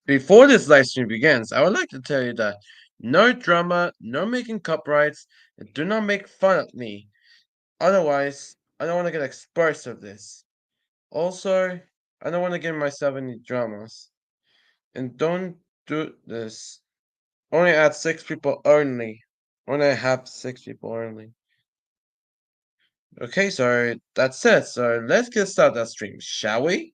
Before this live stream begins, I would like to tell you that no drama, no making copyrights, and do not make fun of me. Otherwise, I don't want to get exposed of this. Also, I don't want to give myself any dramas. And don't do this. Only add 6 people only. Only have 6 people only. Okay, so that's it. So let's get started that stream, shall we?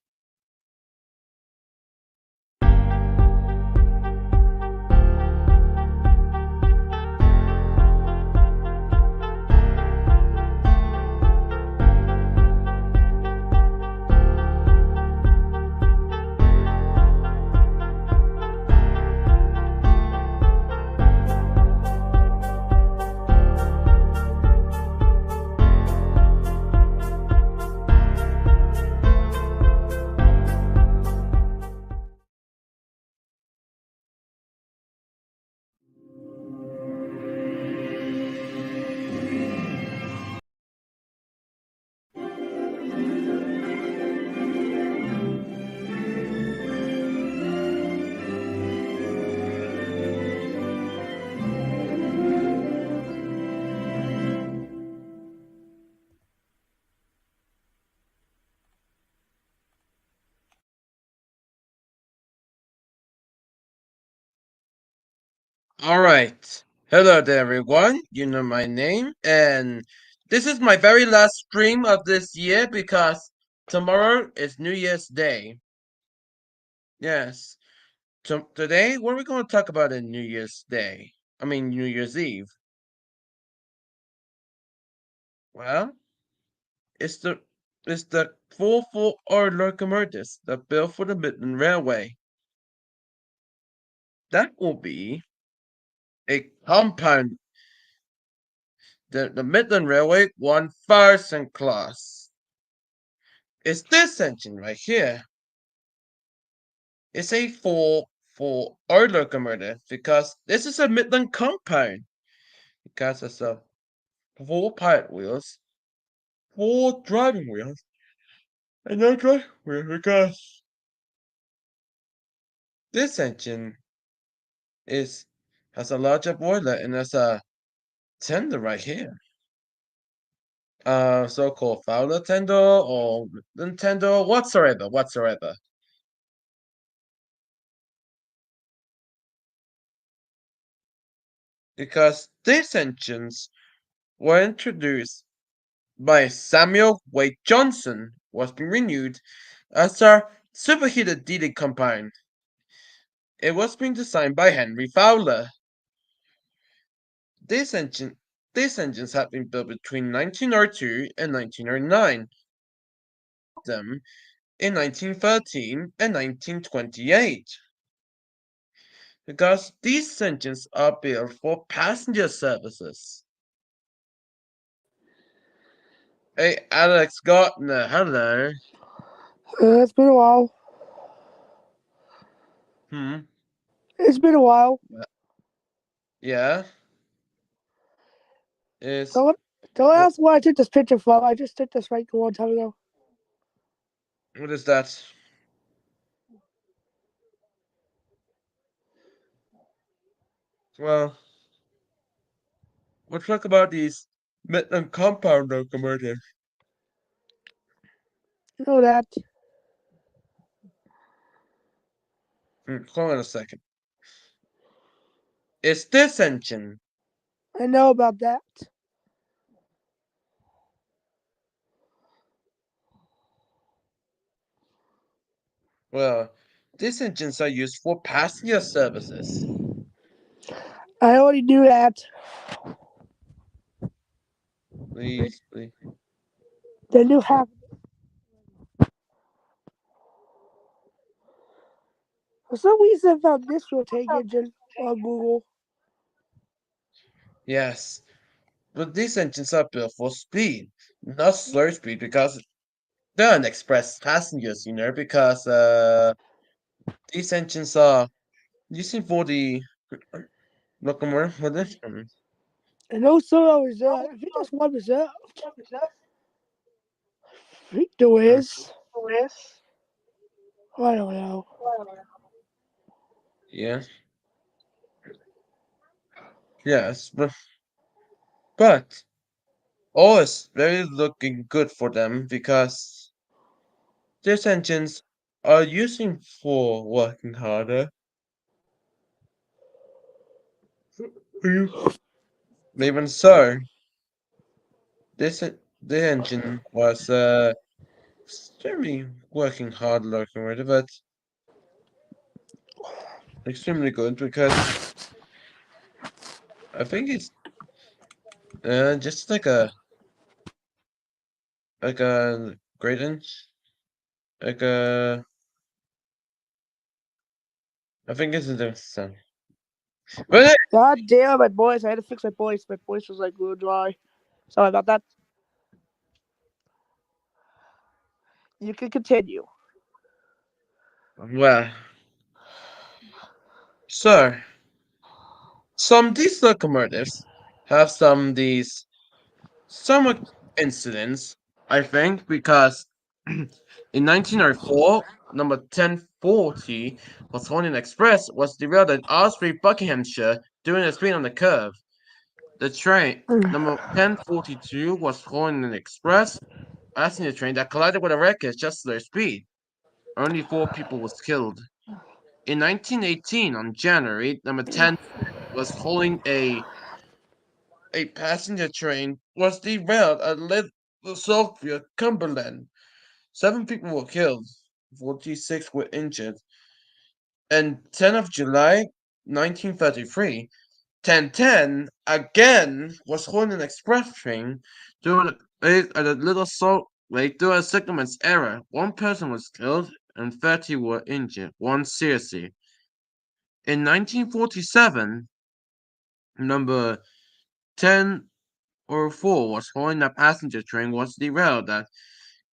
Alright. Hello there, everyone. You know my name, and this is my very last stream of this year because tomorrow is New Year's Day. Yes. Today, what are we going to talk about in New Year's Day? I mean, New Year's Eve. Well, it's the 4 locomotives that built for the Midland Railway. That will be a compound. The Midland Railway 1000 class. It's this engine right here. It's a 4 locomotive because this is a Midland compound. Because it's a 4 pilot wheels, 4 driving wheels, and no driving wheels because this engine has a larger boiler and there's a tender right here. So-called Fowler tender or tender whatsoever. Because these engines were introduced by Samuel Wade Johnson, was being renewed as a superheated DD compound. It was being designed by Henry Fowler. These engines had been built between 1902 and 1909. Them in 1913 and 1928. Because these engines are built for passenger services. Hey, Alex Gardner, hello. It's been a while. Hmm. It's been a while. Yeah. Is Don't what? ask where I took this picture from. I just took this right a long time ago. What is that? Well, we'll talk about these Midland compound locomotives. You know that. Hold on a second. It's this engine. I know about that. Well, these engines are used for passenger services. I already knew that. Please, please. The new half. For some reason, I found this rotating engine on Google. Yes, but these engines are built for speed, not slow speed, because they're an express passengers, because these engines are using for the locomotive for this. And also, I reserved. I think there's one reserved. I think there is. I don't know. Yes, yes, but all is very looking good for them because these engines are using for working harder. Mm. Even so, the engine was extremely working hard locomotive, but extremely good because I think it's just like a great inch, like a I think it's a different sound. But God damn, my voice. I had to fix my voice. My voice was like real dry. Sorry about that. You can continue. well, so some these locomotives have somewhat incidents, I think, because in 1904, number 1040 was Hornet Express was derailed at Osprey, Buckinghamshire during a spin on the curve. The train number 1042 was Hornet Express passenger train that collided with a wreckage just their speed. Only 4 people was killed. In 1918, on January, number 10 was hauling a passenger train was derailed at Little Saltvia, Cumberland. 7 people were killed, 46 were injured. And 10th of July, 1933, 1010 again was hauling an express train during at a Little Salt Lake due to a signalman's error. 1 person was killed and 30 were injured, one seriously. In 1947, number 10 or 4 was hauling a passenger train was derailed at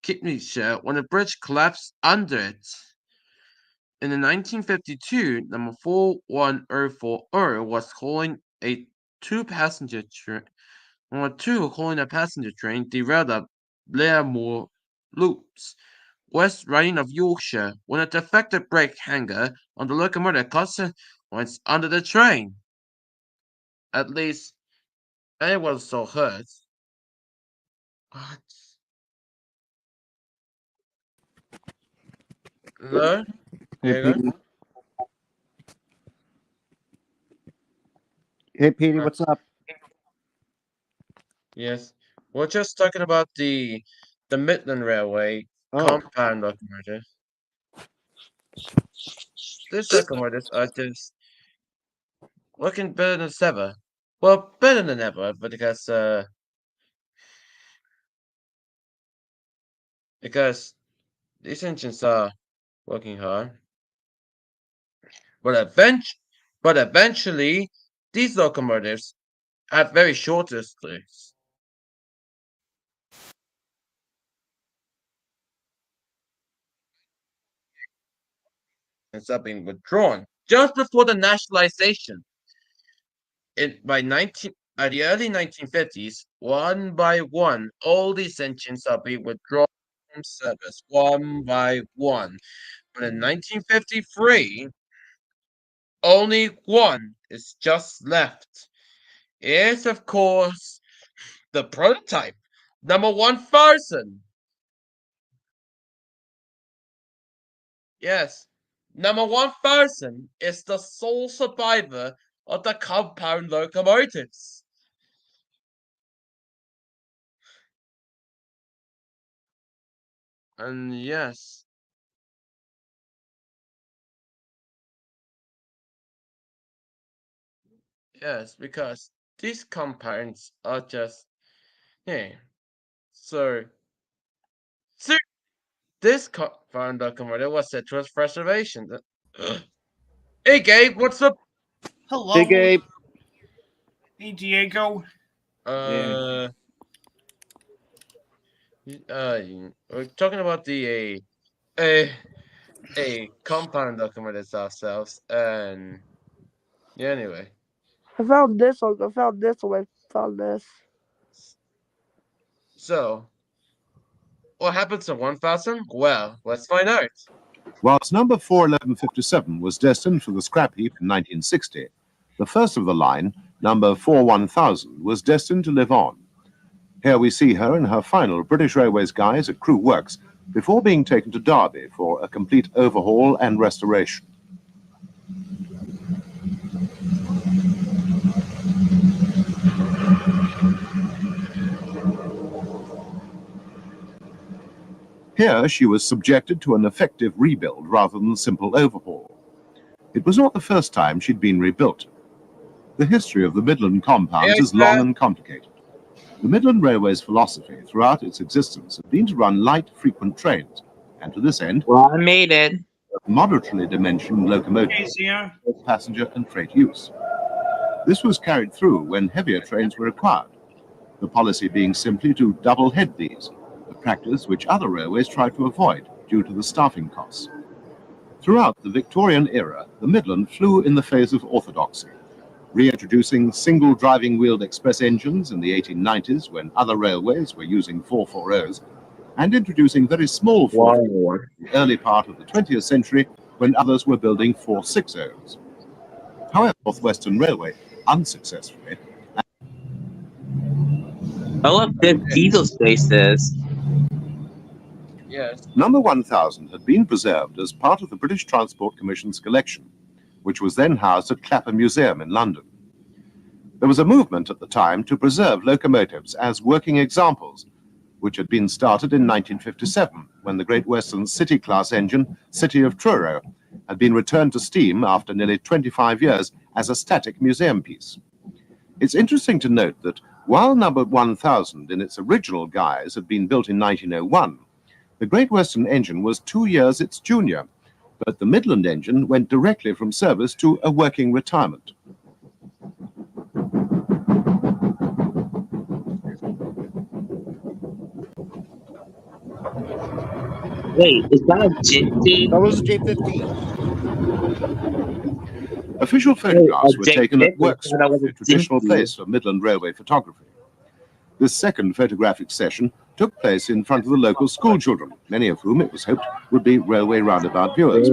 Kidneyshire when a bridge collapsed under it. In the 1952, number 41040 was hauling a two-passenger train. Number 2 hauling a passenger train derailed at Blairmore Loops, West Riding of Yorkshire, when a defective brake hanger on the locomotive caused went under the train. At least anyone was so hurt. What? No? Hey, There you go. Petey. Hey, Petey, Uh, what's up? yes. We're just talking about the Midland Railway Oh, compound locomotive. These locomotives are just looking better than ever. Well, better than ever, but because these engines are working hard. But eventually, these locomotives have very short distances. And are being withdrawn just before the nationalization. By the early 1950s, one by one, all these engines are being withdrawn from service, one by one. But in 1953, only one is just left. It's, of course, the prototype, number 1000. Yes, number 1000 is the sole survivor of the compound locomotives. And yes, because these compounds are just, hey, so, so this compound locomotive was set to its preservation. Hey, Gabe, what's up? hey, Hello. Gabe. Hey, Diego. Yeah. Uh, we're talking about a, a compound locomotives ourselves, and yeah, anyway. I found this one. I found this one. I found this. So, what happens to 1000? Well, let's find out. Whilst number 41157 was destined for the scrap heap in 1960, the first of the line, number 41000, was destined to live on. Here we see her in her final British Railways guise at Crewe Works before being taken to Derby for a complete overhaul and restoration. Here she was subjected to an effective rebuild rather than a simple overhaul. It was not the first time she'd been rebuilt. The history of the Midland compounds is long and complicated. The Midland Railway's philosophy throughout its existence had been to run light, frequent trains, and to this end, I made it. moderately dimensioned locomotives for passenger and freight use. This was carried through when heavier trains were required, the policy being simply to double head these, a practice which other railways tried to avoid due to the staffing costs. Throughout the Victorian era, the Midland flew in the phase of orthodoxy, reintroducing single driving wheeled express engines in the 1890s when other railways were using 440s, and introducing very small 440s in the early part of the 20th century when others were building 460s. However, North Western Railway unsuccessfully. I love the diesel spaces. Yes. Number 1000 had been preserved as part of the British Transport Commission's collection, which was then housed at Clapham Museum in London. There was a movement at the time to preserve locomotives as working examples, which had been started in 1957 when the Great Western City-class engine, City of Truro, had been returned to steam after nearly 25 years as a static museum piece. It's interesting to note that while number 1000 in its original guise had been built in 1901, the Great Western engine was 2 years its junior, but the Midland engine went directly from service to a working retirement. Wait, is that a gypsy? That was a J15. Official photographs a were taken at J50? Works, That was a a traditional gypsy. place for Midland Railway photography. This second photographic session took place in front of the local school children, many of whom it was hoped would be railway roundabout viewers.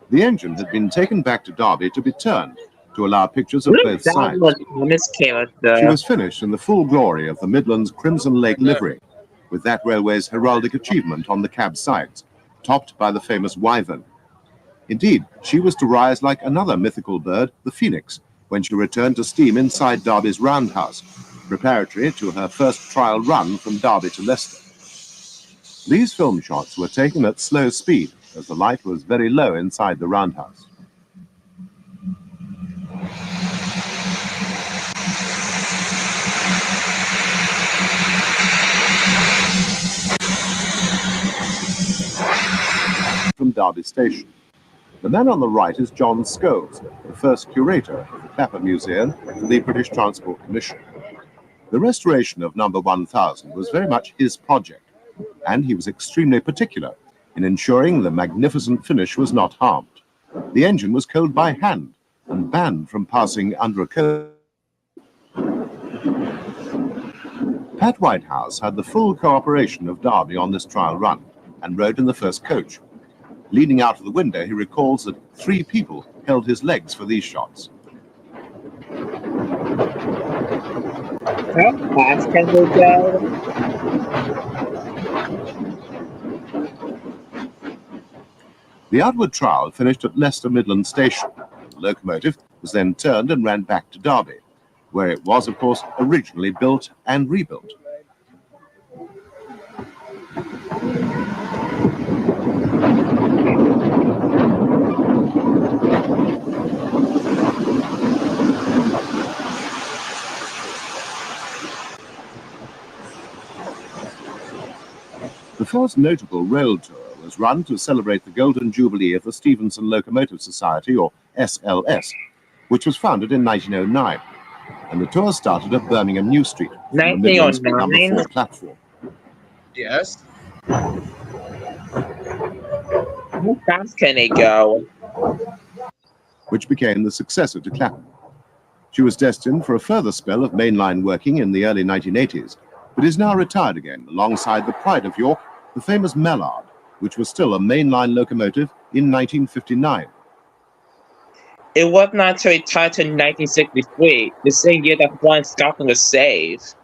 The engine had been taken back to Derby to be turned to allow pictures of both That sides. was Thomas character. She was finished in the full glory of the Midland's Crimson Lake livery, with that railway's heraldic achievement on the cab sides, topped by the famous wyvern. Indeed, she was to rise like another mythical bird, the phoenix, when she returned to steam inside Derby's roundhouse, preparatory to her first trial run from Derby to Leicester. These film shots were taken at slow speed, as the light was very low inside the roundhouse. From Derby Station. The man on the right is John Scholes, the first curator of the Clapham Museum and the British Transport Commission. The restoration of number 1000 was very much his project, and he was extremely particular in ensuring the magnificent finish was not harmed. The engine was coaled by hand and banned from passing under a coal. Pat Whitehouse had the full cooperation of Derby on this trial run and rode in the first coach. Leaning out of the window, he recalls that 3 people held his legs for these shots. How fast can they go? The outward trial finished at Leicester Midland Station. The locomotive was then turned and ran back to Derby, where it was, of course, originally built and rebuilt. The first notable rail tour was run to celebrate the Golden Jubilee of the Stephenson Locomotive Society, or SLS, which was founded in 1909, and the tour started at Birmingham New Street, from the Midland's number 4 platform. Yes. How fast can they go? Which became the successor to Clapham. She was destined for a further spell of mainline working in the early 1980s, but is now retired again alongside the pride of York, the famous Mallard, which was still a mainline locomotive in 1959. It was not until it retired in 1963, the same year that one Scotland was saved.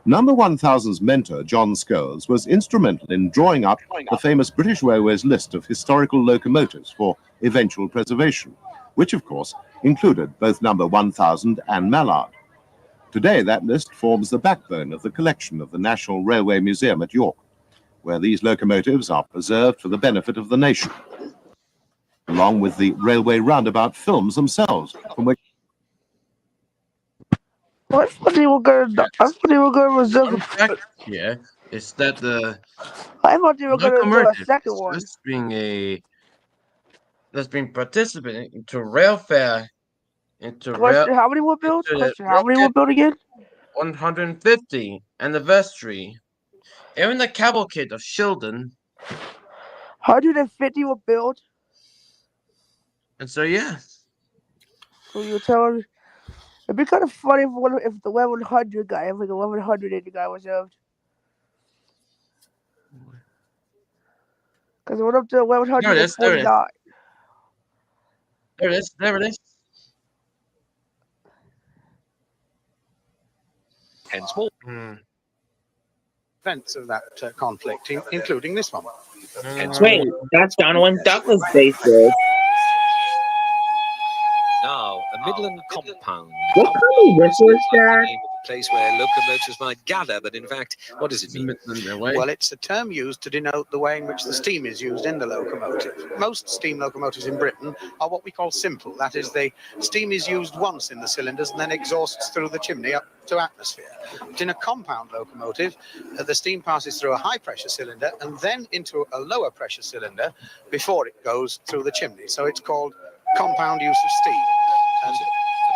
Number 1000's mentor, John Scholes, was instrumental in drawing up the famous British Railways list of historical locomotives for eventual preservation, which of course included both number 1000 and Mallard. Today that list forms the backbone of the collection of the National Railway Museum at York, where these locomotives are preserved for the benefit of the nation, along with the railway roundabout films themselves, from which I thought they were gonna. I thought they were gonna reserve. Fun fact here is that the I thought they were gonna do a locomotive second one. that's being participating into rail fair, Question: how many were built? into the Question: how many were Rocket built again? 150 anniversary. Even the cavalcade of Shildon. 150 were built. And so yeah. So you were telling me it'd be kind of funny if the 1100 guy, if like 1100 and the guy was out. Because it went up to There it is, 1149. There it is. Hence more events of that conflict, including this one. Wait, that's Donald Douglas bases. Now, a Midland compound. What kind of whistle is The that? name of the place where locomotives might gather, but in fact, what does it mean? Well, it's a term used to denote the way in which the steam is used in the locomotive. Most steam locomotives in Britain are what we call simple. That is, the steam is used once in the cylinders and then exhausts through the chimney up to atmosphere. But in a compound locomotive, the steam passes through a high-pressure cylinder and then into a lower-pressure cylinder before it goes through the chimney. So it's called compound use of steam. And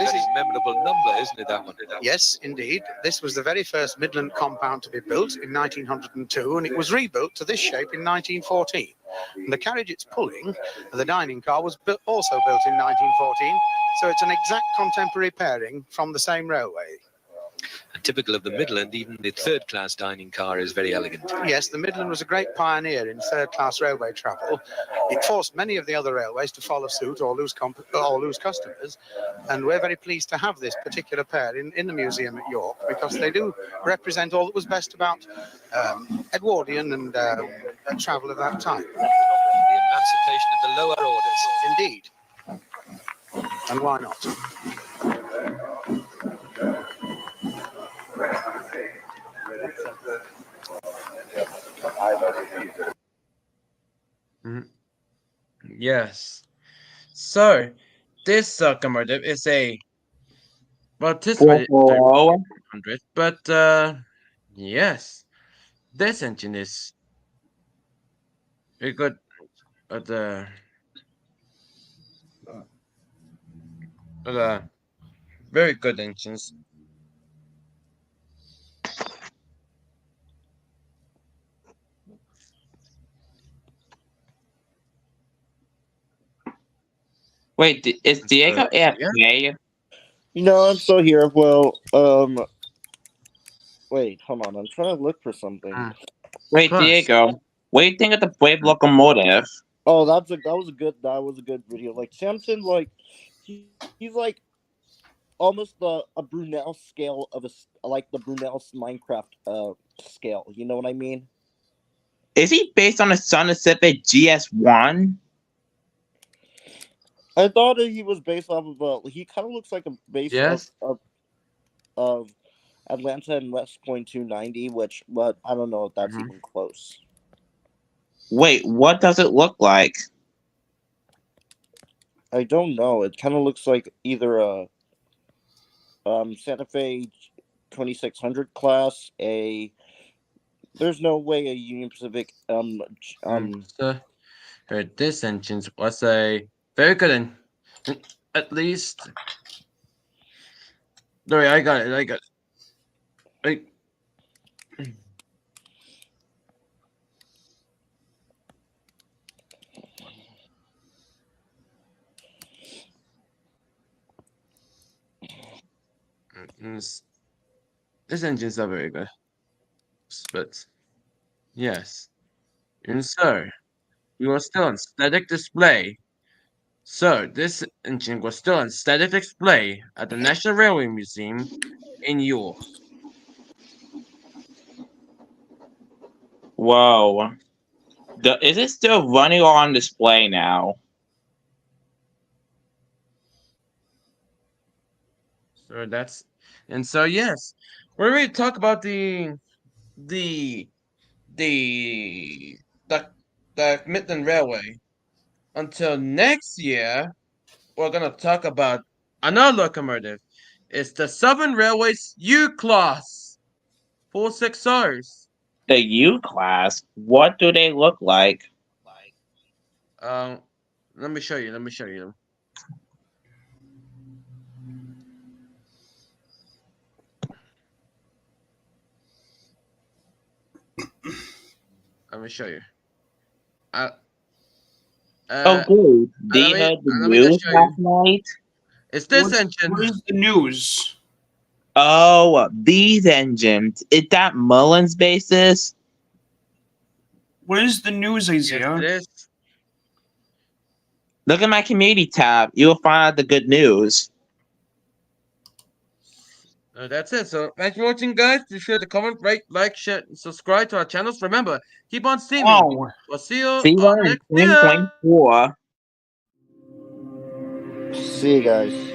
This is a memorable number, isn't it, that one? yes, indeed. This was the very first Midland compound to be built in 1902, and it was rebuilt to this shape in 1914. And the carriage it's pulling, the dining car, was also built in 1914, so it's an exact contemporary pairing from the same railway. And typical of the Midland, even the third-class dining car is very elegant. Yes, the Midland was a great pioneer in third-class railway travel. It forced many of the other railways to follow suit or lose customers, and we're very pleased to have this particular pair in the museum at York, because they do represent all that was best about Edwardian and travel of that time. The emancipation of the lower orders. Indeed. And why not? Yes. So this locomotive is a participated 100, but yes, this engine is very good at very good engines. Wait, is Diego yeah. No, I'm still here. Well, wait, hold on. I'm trying to look for something. Wait, Plus. Diego, what do you think of the Brave locomotive? Oh, that was a good video. Like Samson, like he's like almost a Brunel scale of like the Brunel's Minecraft scale. You know what I mean? Is he based on a Honda Civic GS1? I thought that he was based off of he kind of looks like a base Yes. of Atlanta and West Point 290, but I don't know if that's even close. Wait, what does it look like? I don't know. It kind of looks like either a Santa Fe 2600 class, there's no way a Union Pacific So this engine was a very good and at least. Sorry, I got it. This engines are very good, but yes, And so, we were still on static display. So, this engine was still on static display at the National Railway Museum in York. Whoa. Is it still running or on display now? So that's, and so yes, we're ready to talk about the the the Midland Railway. Until next year, we're gonna talk about another locomotive. It's the Southern Railway's U class 460s. The U class? What do they look like? Um, let me show you. Let me show you. Let me show you. Oh, good. Do let you me know the let me just news show you. last night? It's this engine. What is the news? Oh, these engines. Is that Mullins basis? What is the news, Yes, Isaiah? it is. Look at my community tab. You will find out the good news. That's it. So thanks for watching, guys. Be sure to comment, rate, like, share, and subscribe to our channels. Remember, keep on streaming. Oh. We'll see you See you all in next year. 2024. See you guys.